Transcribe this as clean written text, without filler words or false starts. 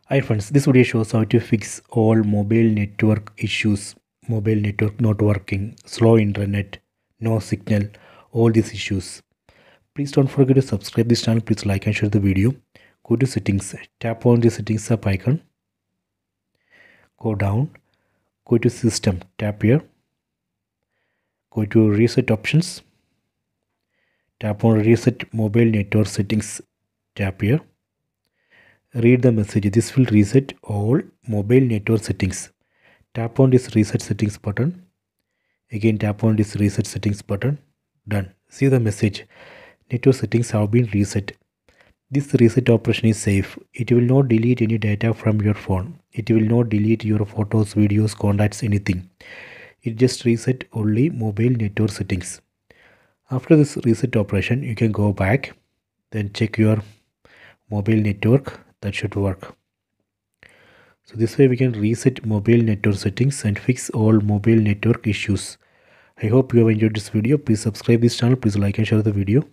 Hi friends, this video shows how to fix all mobile network issues. Mobile network not working, slow internet, no signal, all these issues. Please don't forget to subscribe this channel. Please like and share the video. Go to settings, tap on the settings up icon. Go down, go to system, tap here. Go to reset options. Tap on reset mobile network settings, tap here. Read the message. This will reset all mobile network settings. Tap on this reset settings button. Again tap on this reset settings button. Done. See the message. Network settings have been reset. This reset operation is safe. It will not delete any data from your phone. It will not delete your photos, videos, contacts, anything. It just reset only mobile network settings. After this reset operation, you can go back. Then check your mobile network. That should work. So this way we can reset mobile network settings and fix all mobile network issues. I hope you have enjoyed this video. Please subscribe this channel. Please like and share the video.